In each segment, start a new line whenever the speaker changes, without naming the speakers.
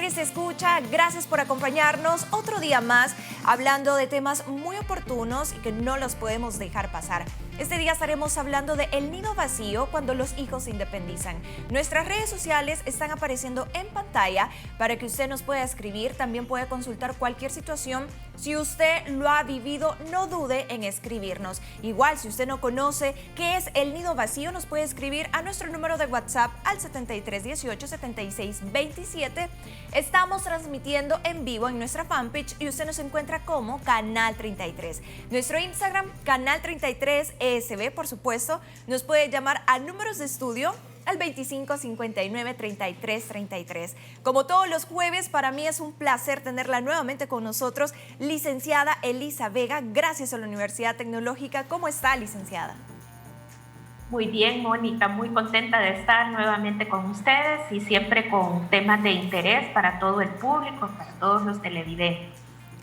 Alegres se escucha, gracias por acompañarnos otro día más hablando de temas muy oportunos y que no los podemos dejar pasar. Este día estaremos hablando de el nido vacío cuando los hijos se independizan. Nuestras redes sociales están apareciendo en pantalla para que usted nos pueda escribir, también puede consultar cualquier situación. Si usted lo ha vivido, no dude en escribirnos. Igual, si usted no conoce qué es el nido vacío, nos puede escribir a nuestro número de WhatsApp al 7318-7627. Estamos transmitiendo en vivo en nuestra fanpage y usted nos encuentra como Canal 33. Nuestro Instagram, Canal 33 ESB, por supuesto. Nos puede llamar a números de estudio al 25 59 33 33. Como todos los jueves, para mí es un placer tenerla nuevamente con nosotros, licenciada Elisa Vega, gracias a la Universidad Tecnológica. ¿Cómo está, licenciada?
Muy bien, Mónica, muy contenta de estar nuevamente con ustedes y siempre con temas de interés para todo el público, para todos los televidentes.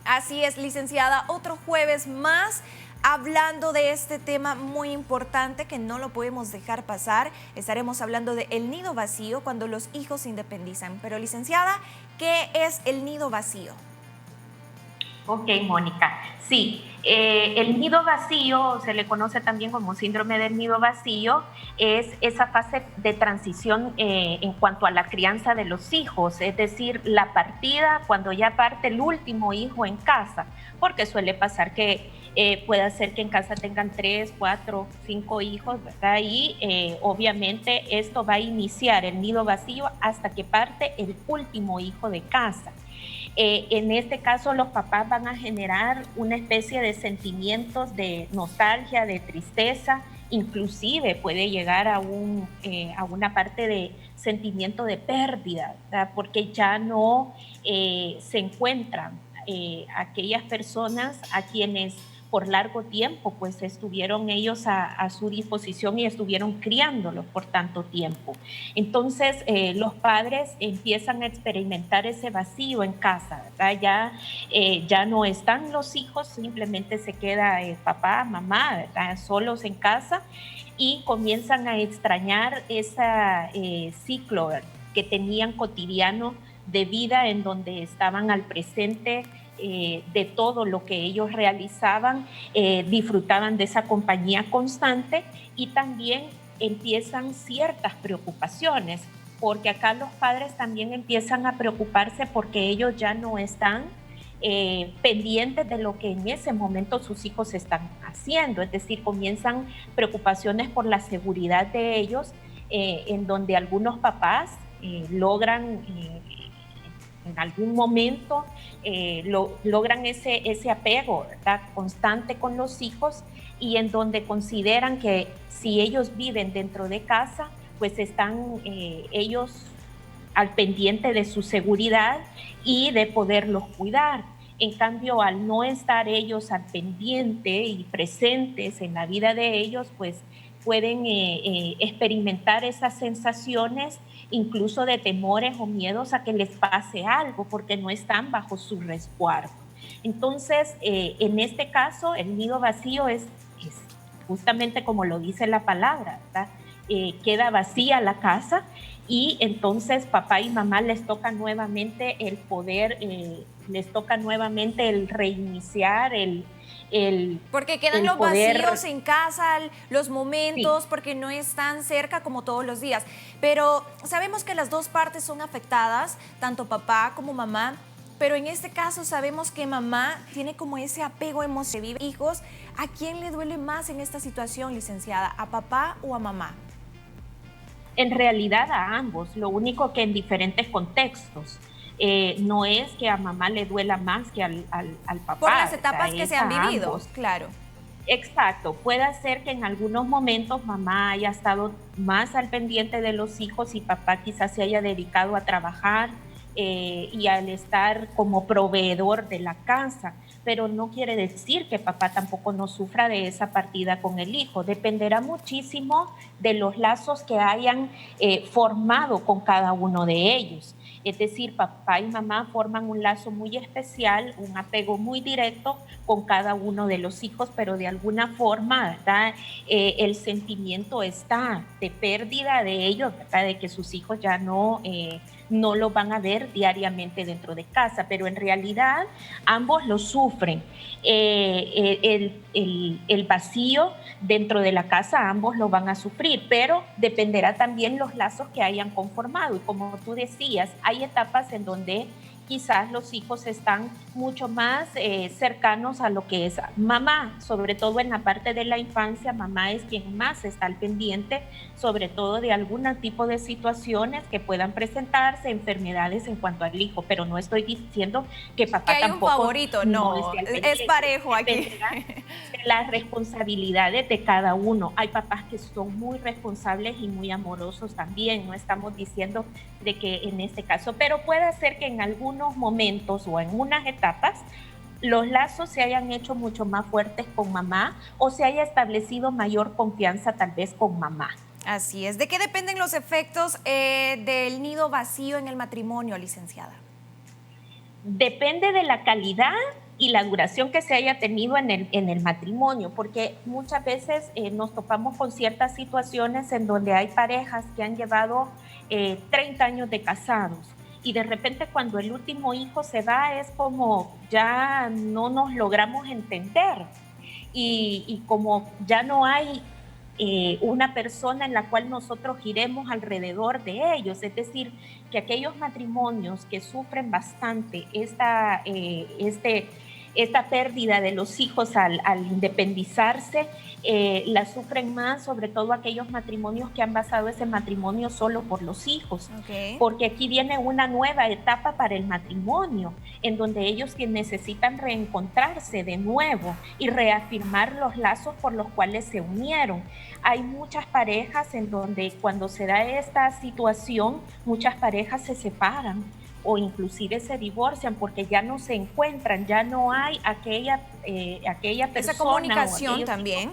Así es, licenciada, otro jueves más hablando de este tema muy importante que no lo podemos dejar pasar. Estaremos hablando de el nido vacío cuando los hijos se independizan. Pero, licenciada, ¿qué es el nido vacío?
Ok, Mónica. Sí, el nido vacío, se le conoce también como síndrome del nido vacío, es esa fase de transición en cuanto a la crianza de los hijos, es decir, la partida cuando ya parte el último hijo en casa, porque suele pasar que puede ser que en casa tengan 3, 4, 5 hijos, ¿verdad? Y obviamente esto va a iniciar el nido vacío hasta que parte el último hijo de casa. En este caso, los papás van a generar una especie de sentimientos de nostalgia, de tristeza, inclusive puede llegar a una parte de sentimiento de pérdida, ¿verdad? Porque ya no se encuentran aquellas personas a quienes por largo tiempo pues estuvieron ellos a su disposición y estuvieron criándolos por tanto tiempo. Entonces los padres empiezan a experimentar ese vacío en casa, ¿verdad? Ya no están los hijos, simplemente se queda papá, mamá, ¿verdad? Solos en casa y comienzan a extrañar ese ciclo, ¿verdad?, que tenían cotidiano de vida en donde estaban al presente de todo lo que ellos realizaban, disfrutaban de esa compañía constante y también empiezan ciertas preocupaciones, porque acá los padres también empiezan a preocuparse porque ellos ya no están pendientes de lo que en ese momento sus hijos están haciendo, es decir, comienzan preocupaciones por la seguridad de ellos, en donde algunos papás logran en algún momento logran ese apego, ¿verdad?, constante con los hijos y en donde consideran que si ellos viven dentro de casa, pues están ellos al pendiente de su seguridad y de poderlos cuidar. En cambio, al no estar ellos al pendiente y presentes en la vida de ellos, pues pueden experimentar esas sensaciones incluso de temores o miedos a que les pase algo porque no están bajo su resguardo. Entonces, en este caso, el nido vacío es justamente como lo dice la palabra, ¿verdad? Queda vacía la casa y entonces papá y mamá les toca nuevamente el poder, les toca nuevamente el reiniciar,
porque quedan
el
los
poder,
vacíos en casa, los momentos,
sí.
porque no están cerca como todos los días. Pero sabemos que las dos partes son afectadas, tanto papá como mamá. Pero en este caso sabemos que mamá tiene como ese apego emocional. Hijos, ¿a quién le duele más en esta situación, licenciada? ¿A papá o a mamá?
En realidad a ambos, lo único que en diferentes contextos. No es que a mamá le duela más que al
Por
papá,
las
¿verdad?
etapas que se
Es
han
a
vivido,
ambos.
claro.
Exacto, puede ser que en algunos momentos mamá haya estado más al pendiente de los hijos y papá quizás se haya dedicado a trabajar y al estar como proveedor de la casa, pero no quiere decir que papá tampoco no sufra de esa partida con el hijo. Dependerá muchísimo de los lazos que hayan formado con cada uno de ellos. Es decir, papá y mamá forman un lazo muy especial, un apego muy directo con cada uno de los hijos, pero de alguna forma, ¿verdad? El sentimiento está de pérdida de ellos, ¿verdad? De que sus hijos ya no lo van a ver diariamente dentro de casa, pero en realidad ambos lo sufren. El vacío dentro de la casa, ambos lo van a sufrir, pero dependerá también los lazos que hayan conformado. Y como tú decías, hay etapas en donde quizás los hijos están mucho más cercanos a lo que es mamá, sobre todo en la parte de la infancia. Mamá es quien más está al pendiente, sobre todo de algún tipo de situaciones que puedan presentarse, enfermedades en cuanto al hijo, pero no estoy diciendo que papá
que hay
tampoco
un favorito, no, es parejo aquí.
De las responsabilidades de cada uno. Hay papás que son muy responsables y muy amorosos también, no estamos diciendo de que en este caso, pero puede ser que en algunos momentos o en unas etapas los lazos se hayan hecho mucho más fuertes con mamá o se haya establecido mayor confianza tal vez con mamá.
Así es. ¿De qué dependen los efectos del nido vacío en el matrimonio, licenciada?
Depende de la calidad y la duración que se haya tenido en el matrimonio, porque muchas veces nos topamos con ciertas situaciones en donde hay parejas que han llevado 30 años de casados y de repente cuando el último hijo se va es como ya no nos logramos entender y como ya no hay una persona en la cual nosotros giremos alrededor de ellos, es decir, que aquellos matrimonios que sufren bastante esta pérdida de los hijos al independizarse, la sufren más, sobre todo aquellos matrimonios que han basado ese matrimonio solo por los hijos, porque aquí viene una nueva etapa para el matrimonio, en donde ellos necesitan reencontrarse de nuevo y reafirmar los lazos por los cuales se unieron. Hay muchas parejas en donde cuando se da esta situación, muchas parejas se separan o inclusive se divorcian porque ya no se encuentran, ya no hay aquella persona.
Esa comunicación también.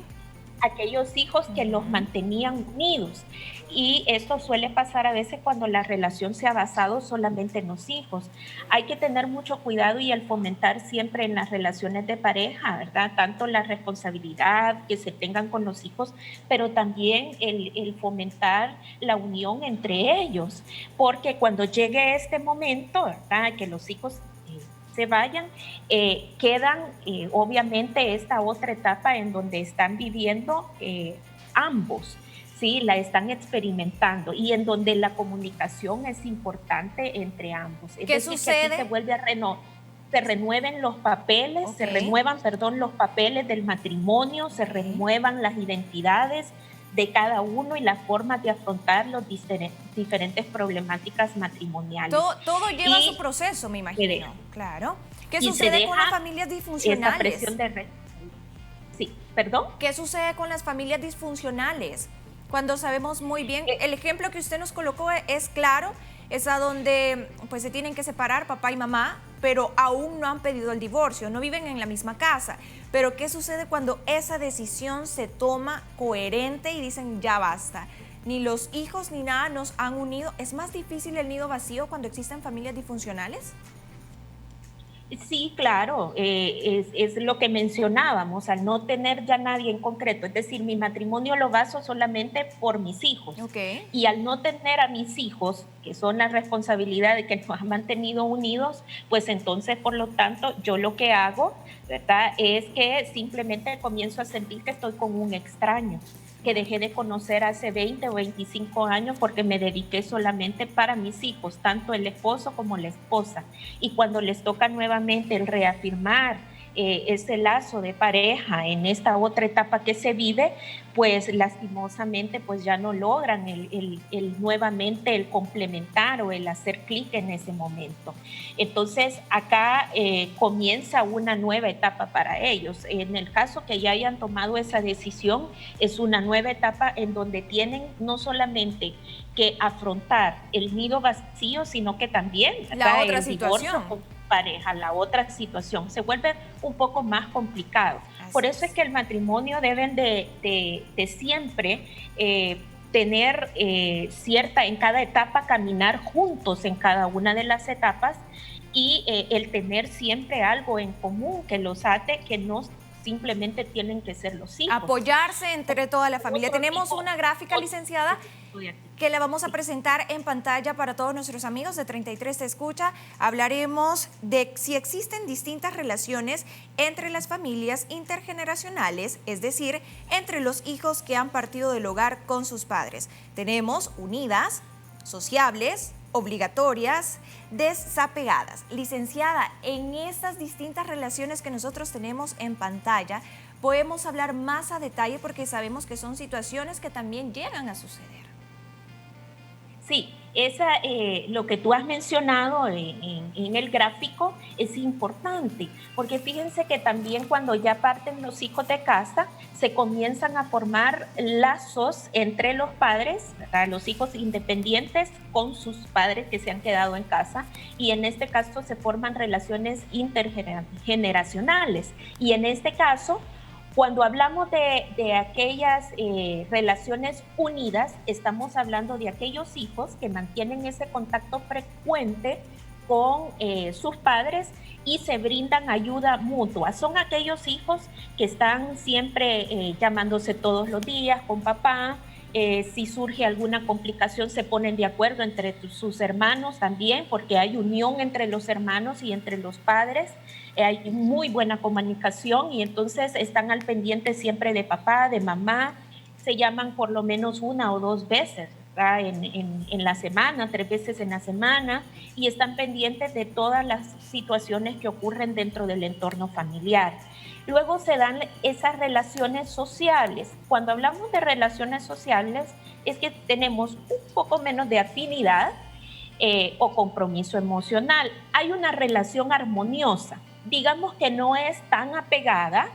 Aquellos hijos que los mantenían unidos. Y esto suele pasar a veces cuando la relación se ha basado solamente en los hijos. Hay que tener mucho cuidado y el fomentar siempre en las relaciones de pareja, ¿verdad? Tanto la responsabilidad que se tengan con los hijos, pero también el fomentar la unión entre ellos. Porque cuando llegue este momento, ¿verdad? Que los hijos se vayan, quedan obviamente esta otra etapa en donde están viviendo ambos, ¿sí? La están experimentando y en donde la comunicación es importante entre ambos. Es
¿Qué
decir,
sucede?
que aquí se vuelve se renueven los papeles, se renuevan, los papeles del matrimonio, se renuevan las identidades de cada uno y las formas de afrontar las diferentes problemáticas matrimoniales.
Todo lleva su proceso, me imagino. Claro. ¿Qué sucede con las familias disfuncionales?
Sí, ¿perdón?
¿Qué sucede con las familias disfuncionales? Cuando sabemos muy bien, el ejemplo que usted nos colocó es claro, es a donde pues se tienen que separar papá y mamá, pero aún no han pedido el divorcio, no viven en la misma casa. Pero ¿qué sucede cuando esa decisión se toma coherente y dicen ya basta? Ni los hijos ni nada nos han unido. ¿Es más difícil el nido vacío cuando existen familias disfuncionales?
Sí, claro, es lo que mencionábamos, al no tener ya nadie en concreto, es decir, mi matrimonio lo baso solamente por mis hijos. Y al no tener a mis hijos, que son la responsabilidad de que nos han mantenido unidos, pues entonces, por lo tanto, yo lo que hago, ¿verdad?, es que simplemente comienzo a sentir que estoy con un extraño, que dejé de conocer hace 20 o 25 años porque me dediqué solamente para mis hijos, tanto el esposo como la esposa. Y cuando les toca nuevamente el reafirmar ese lazo de pareja en esta otra etapa que se vive, pues lastimosamente pues ya no logran nuevamente el complementar o el hacer clic en ese momento. Entonces acá comienza una nueva etapa para ellos. En el caso que ya hayan tomado esa decisión, es una nueva etapa en donde tienen no solamente que afrontar el nido vacío, sino que también
la otra situación
pareja, la otra situación, se vuelve un poco más complicado. Por eso es que el matrimonio deben de siempre tener cierta, en cada etapa, caminar juntos en cada una de las etapas y el tener siempre algo en común que los ate, que no simplemente tienen que ser los hijos.
Apoyarse entre toda la familia. Tenemos una gráfica, licenciada, que la vamos a presentar en pantalla para todos nuestros amigos de 33 Te Escucha. Hablaremos de si existen distintas relaciones entre las familias intergeneracionales, es decir, entre los hijos que han partido del hogar con sus padres. Tenemos unidas, sociables, obligatorias, desapegadas. Licenciada, en estas distintas relaciones que nosotros tenemos en pantalla, podemos hablar más a detalle porque sabemos que son situaciones que también llegan a suceder.
Sí, lo que tú has mencionado en el gráfico es importante, porque fíjense que también cuando ya parten los hijos de casa, se comienzan a formar lazos entre los padres, ¿verdad? Los hijos independientes con sus padres que se han quedado en casa, y en este caso se forman relaciones intergeneracionales. Y en este caso, cuando hablamos de aquellas relaciones unidas, estamos hablando de aquellos hijos que mantienen ese contacto frecuente con sus padres y se brindan ayuda mutua. Son aquellos hijos que están siempre llamándose todos los días con papá. Si surge alguna complicación, se ponen de acuerdo entre sus hermanos también, porque hay unión entre los hermanos y entre los padres. Hay muy buena comunicación y entonces están al pendiente siempre de papá, de mamá. Se llaman por lo menos 1 o 2 veces, ¿verdad? En la semana, 3 veces en la semana, y están pendientes de todas las situaciones que ocurren dentro del entorno familiar. Luego se dan esas relaciones sociales. Cuando hablamos de relaciones sociales es que tenemos un poco menos de afinidad o compromiso emocional. Hay una relación armoniosa, digamos que no es tan apegada,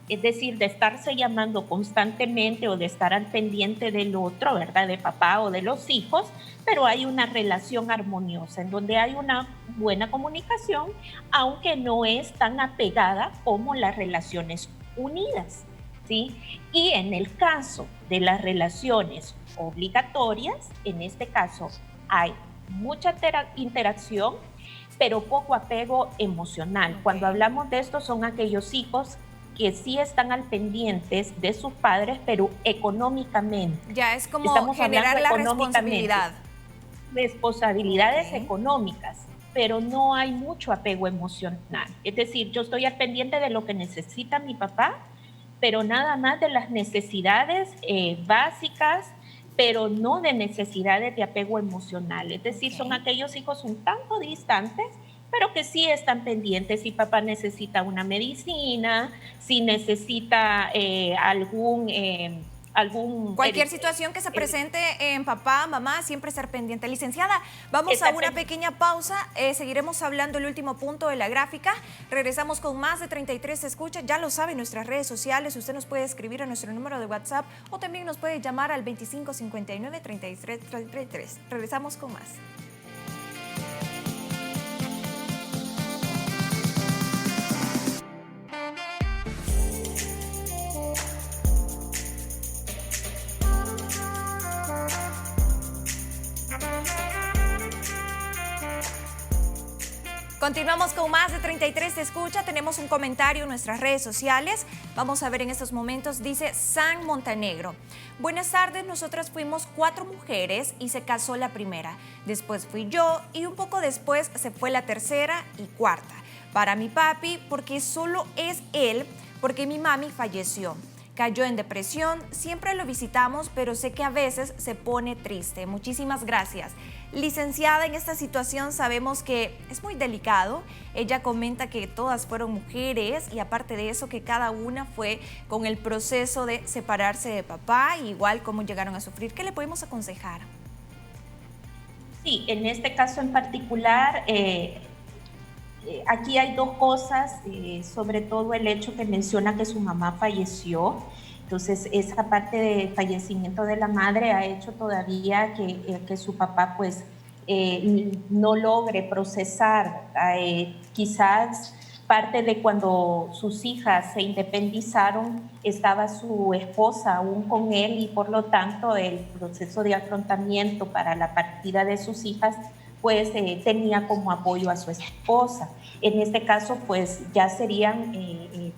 es decir, de estarse llamando constantemente o de estar al pendiente del otro, ¿verdad? De papá o de los hijos, pero hay una relación armoniosa en donde hay una buena comunicación, aunque no es tan apegada como las relaciones unidas, ¿sí? Y en el caso de las relaciones obligatorias, en este caso hay mucha interacción, pero poco apego emocional. Cuando hablamos de esto, son aquellos hijos que sí están al pendientes de sus padres, pero económicamente.
Ya es como generar la responsabilidad.
Responsabilidades económicas, pero no hay mucho apego emocional. Es decir, yo estoy al pendiente de lo que necesita mi papá, pero nada más de las necesidades básicas, pero no de necesidades de apego emocional. Es decir, son aquellos hijos un tanto distantes, pero que sí están pendientes si papá necesita una medicina, si necesita
cualquier situación que se presente en papá, mamá, siempre estar pendiente. Licenciada, vamos a una pequeña pausa, seguiremos hablando el último punto de la gráfica, regresamos con más de 33 Te Escucha, ya lo sabe, nuestras redes sociales, usted nos puede escribir a nuestro número de WhatsApp o también nos puede llamar al 2559-3333. Regresamos con más. Continuamos con más de 33 Te Escucha. Tenemos un comentario en nuestras redes sociales. Vamos a ver en estos momentos. Dice San Montenegro. Buenas tardes, nosotras fuimos 4 mujeres y se casó la primera. Después fui yo y un poco después se fue la tercera y cuarta. Para mi papi, porque solo es él, porque mi mami falleció. Cayó en depresión, siempre lo visitamos, pero sé que a veces se pone triste. Muchísimas gracias. Licenciada, en esta situación sabemos que es muy delicado. Ella comenta que todas fueron mujeres y aparte de eso que cada una fue con el proceso de separarse de papá, igual cómo llegaron a sufrir. ¿Qué le podemos aconsejar?
Sí, en este caso en particular, aquí hay 2 cosas, sobre todo el hecho que menciona que su mamá falleció. Entonces, esa parte de fallecimiento de la madre ha hecho todavía que su papá pues no logre procesar. Quizás parte de cuando sus hijas se independizaron, estaba su esposa aún con él y por lo tanto el proceso de afrontamiento para la partida de sus hijas pues tenía como apoyo a su esposa. En este caso, pues ya serían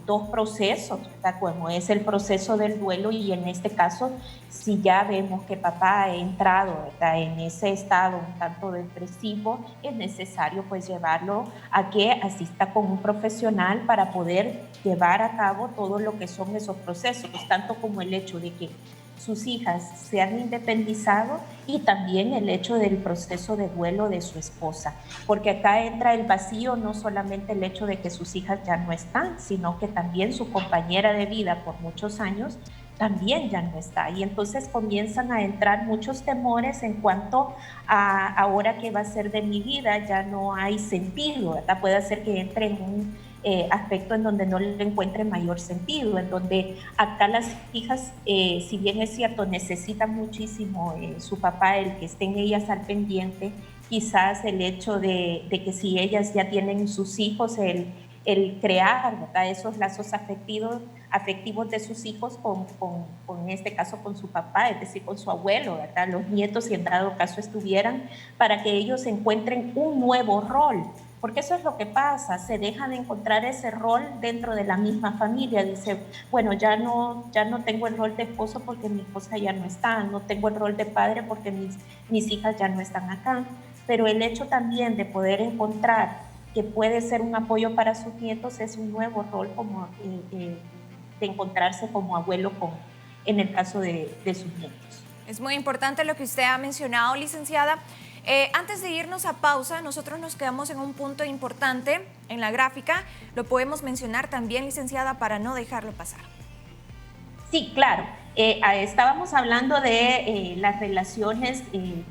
dos procesos, ¿verdad? Como es el proceso del duelo, y en este caso, si ya vemos que papá ha entrado, ¿verdad?, en ese estado un tanto depresivo, es necesario pues llevarlo a que asista con un profesional para poder llevar a cabo todo lo que son esos procesos, tanto como el hecho de que sus hijas se han independizado y también el hecho del proceso de duelo de su esposa, porque acá entra el vacío, no solamente el hecho de que sus hijas ya no están, sino que también su compañera de vida por muchos años también ya no está, y entonces comienzan a entrar muchos temores en cuanto a ahora qué va a ser de mi vida, ya no hay sentido, ¿verdad? Puede ser que entre en un aspecto en donde no le encuentre mayor sentido, en donde acá las hijas, si bien es cierto, necesitan muchísimo su papá, el que estén ellas al pendiente, quizás el hecho de que si ellas ya tienen sus hijos, el crear, ¿verdad?, esos lazos afectivos de sus hijos con este caso con su papá, es decir, con su abuelo, ¿verdad?, los nietos, si en dado caso estuvieran, para que ellos encuentren un nuevo rol, porque eso es lo que pasa, se deja de encontrar ese rol dentro de la misma familia. Dice, bueno, ya no tengo el rol de esposo porque mi esposa ya no está, no tengo el rol de padre porque mis hijas ya no están acá, pero el hecho también de poder encontrar que puede ser un apoyo para sus nietos es un nuevo rol, como de encontrarse como abuelo en el caso de sus nietos.
Es muy importante lo que usted ha mencionado, licenciada. Antes de irnos a pausa, nosotros nos quedamos en un punto importante en la gráfica. Lo podemos mencionar también, licenciada, para no dejarlo pasar.
Sí, claro. Estábamos hablando de las relaciones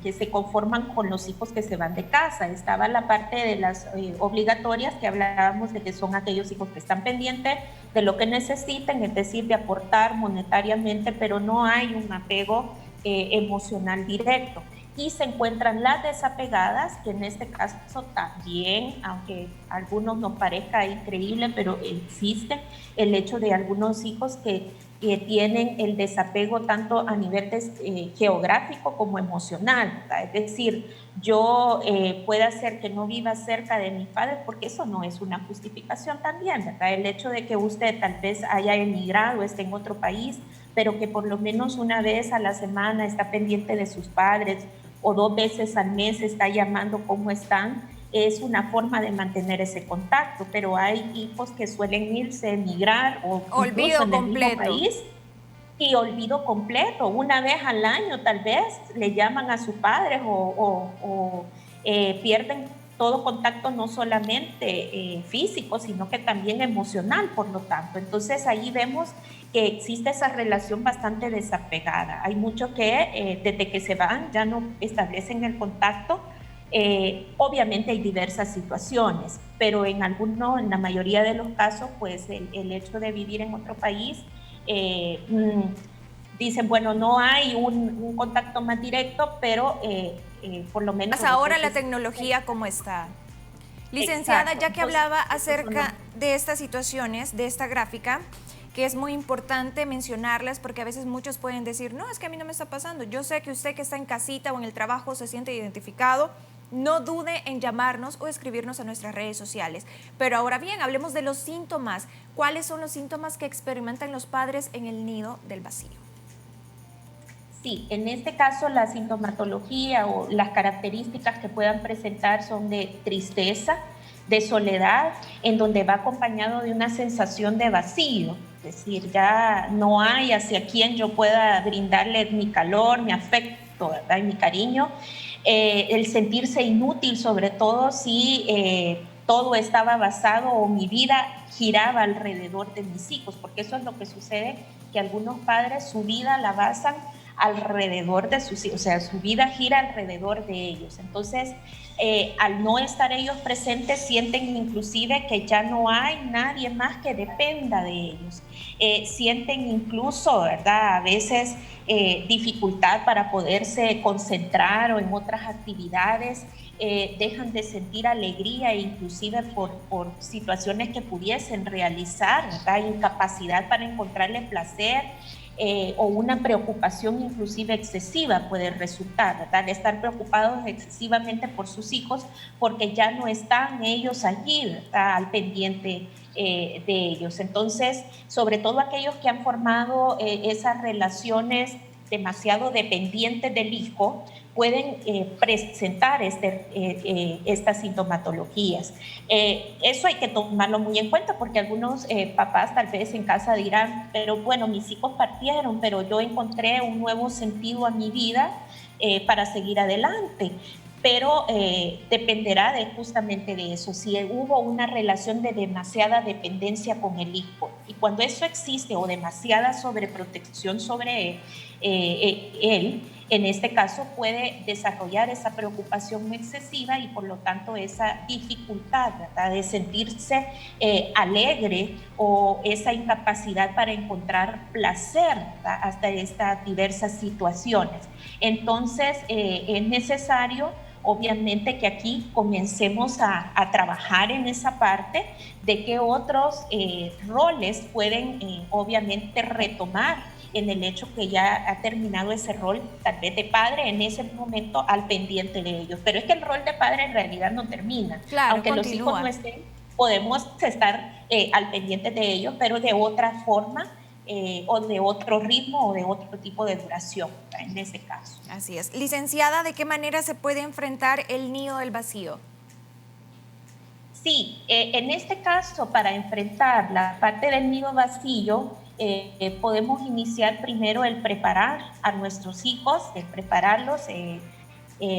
que se conforman con los hijos que se van de casa. Estaba la parte de las obligatorias, que hablábamos de que son aquellos hijos que están pendientes de lo que necesiten, es decir, de aportar monetariamente, pero no hay un apego emocional directo. Y se encuentran las desapegadas, que en este caso también, aunque a algunos nos parezca increíble, pero existe el hecho de algunos hijos que tienen el desapego tanto a nivel geográfico como emocional, ¿verdad? Es decir, yo puede hacer que no viva cerca de mis padres, porque eso no es una justificación también, ¿verdad? El hecho de que usted tal vez haya emigrado, esté en otro país, pero que por lo menos una vez a la semana está pendiente de sus padres, o 2 veces al mes está llamando cómo están, es una forma de mantener ese contacto, pero hay hijos que suelen irse, emigrar o
olvido
incluso en el mismo país, y olvido completo. Una vez al año tal vez le llaman a sus padres o pierden todo contacto, no solamente físico, sino que también emocional, por lo tanto. Entonces ahí vemos que existe esa relación bastante desapegada. Hay muchos que desde que se van ya no establecen el contacto. Obviamente hay diversas situaciones, pero en la mayoría de los casos, pues el hecho de vivir en otro país, dicen, bueno, no hay un contacto más directo, pero por lo menos...
Ahora la tecnología, ¿cómo está? Licenciada, exacto, ya que hablaba acerca de estas situaciones, de esta gráfica, que es muy importante mencionarlas porque a veces muchos pueden decir, no, es que a mí no me está pasando. Yo sé que usted que está en casita o en el trabajo se siente identificado, no dude en llamarnos o escribirnos a nuestras redes sociales. Pero ahora bien, hablemos de los síntomas. ¿Cuáles son los síntomas que experimentan los padres en el nido del vacío?
Sí, en este caso la sintomatología o las características que puedan presentar son de tristeza, de soledad, en donde va acompañado de una sensación de vacío, es decir, ya no hay hacia quien yo pueda brindarle mi calor, mi afecto, ¿verdad?, y mi cariño, el sentirse inútil, sobre todo si todo estaba basado o mi vida giraba alrededor de mis hijos, porque eso es lo que sucede, que algunos padres su vida la basan alrededor de sus hijos, o sea, su vida gira alrededor de ellos. Entonces, al no estar ellos presentes, sienten inclusive que ya no hay nadie más que dependa de ellos. Sienten incluso, ¿verdad?, a veces dificultad para poderse concentrar o en otras actividades, dejan de sentir alegría inclusive por situaciones que pudiesen realizar, ¿verdad?, incapacidad para encontrarle placer. o una preocupación inclusive excesiva puede resultar, ¿verdad? De estar preocupados excesivamente por sus hijos porque ya no están ellos allí, ¿verdad? Al pendiente de ellos. Entonces, sobre todo aquellos que han formado esas relaciones demasiado dependientes del hijo, pueden presentar estas sintomatologías. Eso hay que tomarlo muy en cuenta porque algunos papás tal vez en casa dirán, pero bueno, mis hijos partieron, pero yo encontré un nuevo sentido a mi vida para seguir adelante. Pero dependerá justamente de eso, si hubo una relación de demasiada dependencia con el hijo. Y cuando eso existe o demasiada sobreprotección sobre él, en este caso puede desarrollar esa preocupación excesiva y por lo tanto esa dificultad, ¿verdad?, de sentirse alegre o esa incapacidad para encontrar placer, ¿verdad?, hasta estas diversas situaciones. Entonces es necesario obviamente que aquí comencemos a trabajar en esa parte de que otros roles pueden obviamente retomar en el hecho que ya ha terminado ese rol tal vez de padre en ese momento al pendiente de ellos. Pero es que el rol de padre en realidad no termina.
Claro,
aunque
continúa.
Los hijos no estén, podemos estar al pendiente de ellos, pero de otra forma o de otro ritmo o de otro tipo de duración, en ese caso.
Así es. Licenciada, ¿de qué manera se puede enfrentar el nido del vacío?
Sí, en este caso, para enfrentar la parte del nido vacío, podemos iniciar primero el preparar a nuestros hijos, el prepararlos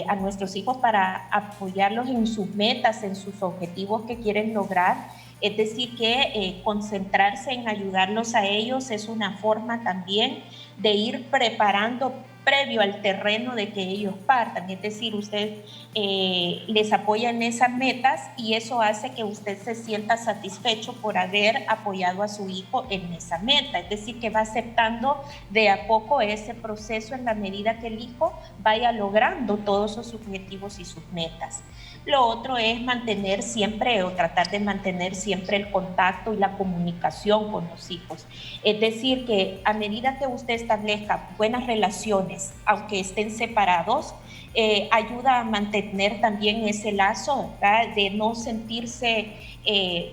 a nuestros hijos para apoyarlos en sus metas, en sus objetivos que quieren lograr. Es decir, que concentrarse en ayudarlos a ellos es una forma también de ir preparando previo al terreno de que ellos partan. Es decir, usted les apoya en esas metas y eso hace que usted se sienta satisfecho por haber apoyado a su hijo en esa meta. Es decir, que va aceptando de a poco ese proceso en la medida que el hijo vaya logrando todos sus objetivos y sus metas. Lo otro es mantener siempre o tratar de mantener siempre el contacto y la comunicación con los hijos. Es decir, que a medida que usted establezca buenas relaciones, aunque estén separados, ayuda a mantener también ese lazo, ¿verdad?, de no sentirse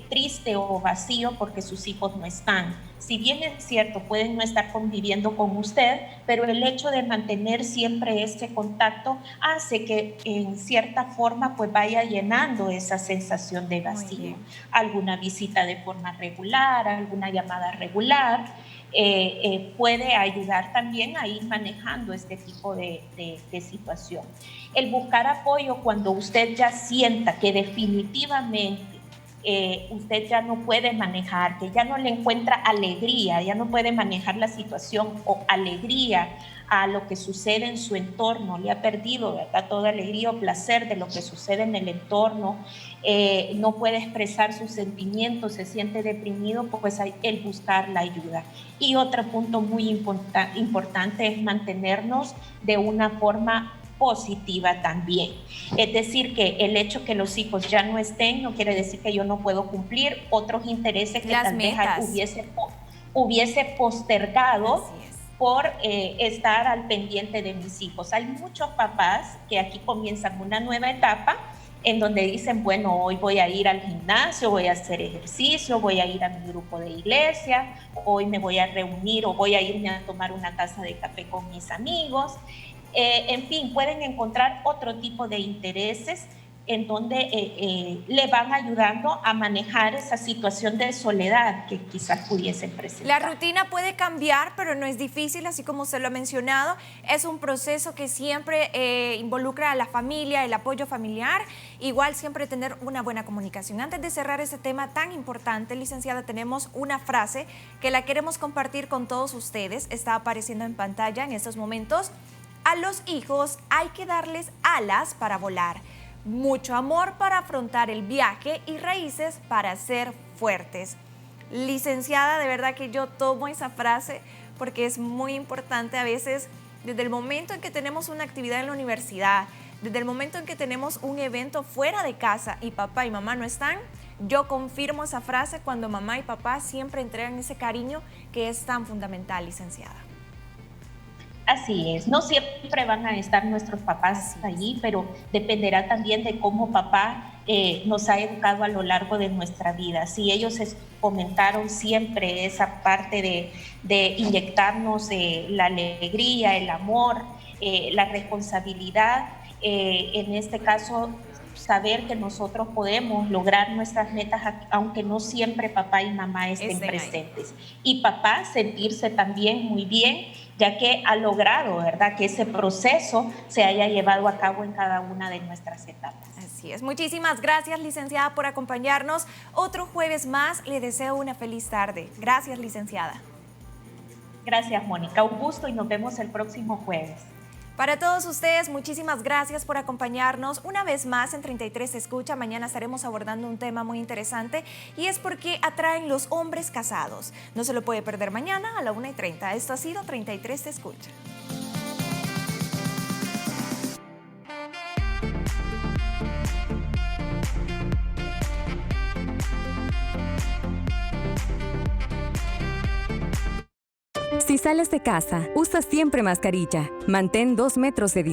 triste o vacío porque sus hijos no están. Si bien es cierto, pueden no estar conviviendo con usted, pero el hecho de mantener siempre ese contacto hace que en cierta forma pues vaya llenando esa sensación de vacío. Alguna visita de forma regular, alguna llamada regular, puede ayudar también a ir manejando este tipo de situación. El buscar apoyo cuando usted ya sienta que definitivamente usted ya no puede manejar, que ya no le encuentra alegría, ya no puede manejar la situación o alegría a lo que sucede en su entorno, le ha perdido, ¿verdad?, toda alegría o placer de lo que sucede en el entorno, no puede expresar sus sentimientos, se siente deprimido, pues hay el buscar la ayuda. Y otro punto muy importante es mantenernos de una forma positiva también. Es decir, que el hecho que los hijos ya no estén no quiere decir que yo no puedo cumplir otros intereses que tal vez hubiese postergado por estar al pendiente de mis hijos. Hay muchos papás que aquí comienzan una nueva etapa en donde dicen, bueno, hoy voy a ir al gimnasio, voy a hacer ejercicio, voy a ir a mi grupo de iglesia, hoy me voy a reunir o voy a irme a tomar una taza de café con mis amigos. En fin, pueden encontrar otro tipo de intereses en donde le van ayudando a manejar esa situación de soledad que quizás pudiesen presentar.
La rutina puede cambiar, pero no es difícil, así como usted lo ha mencionado. Es un proceso que siempre involucra a la familia, el apoyo familiar, igual siempre tener una buena comunicación. Antes de cerrar ese tema tan importante, licenciada, tenemos una frase que la queremos compartir con todos ustedes. Está apareciendo en pantalla en estos momentos. A los hijos hay que darles alas para volar, mucho amor para afrontar el viaje y raíces para ser fuertes. Licenciada, de verdad que yo tomo esa frase porque es muy importante a veces, desde el momento en que tenemos una actividad en la universidad, desde el momento en que tenemos un evento fuera de casa y papá y mamá no están, yo confirmo esa frase cuando mamá y papá siempre entregan ese cariño que es tan fundamental, licenciada.
Así es, no siempre van a estar nuestros papás allí, pero dependerá también de cómo papá nos ha educado a lo largo de nuestra vida. Si ellos fomentaron siempre esa parte de inyectarnos la alegría, el amor, la responsabilidad, en este caso saber que nosotros podemos lograr nuestras metas aunque no siempre papá y mamá estén presentes. Y papá sentirse también muy bien, ya que ha logrado, ¿verdad?, que ese proceso se haya llevado a cabo en cada una de nuestras etapas.
Así es. Muchísimas gracias, licenciada, por acompañarnos. Otro jueves más. Le deseo una feliz tarde. Gracias, licenciada.
Gracias, Mónica. Un gusto y nos vemos el próximo jueves.
Para todos ustedes, muchísimas gracias por acompañarnos una vez más en 33 Se Escucha. Mañana estaremos abordando un tema muy interesante y es por qué atraen los hombres casados. No se lo puede perder mañana a la 1:30. Esto ha sido 33 Se Escucha.
Si sales de casa, usa siempre mascarilla. Mantén 2 metros de distancia.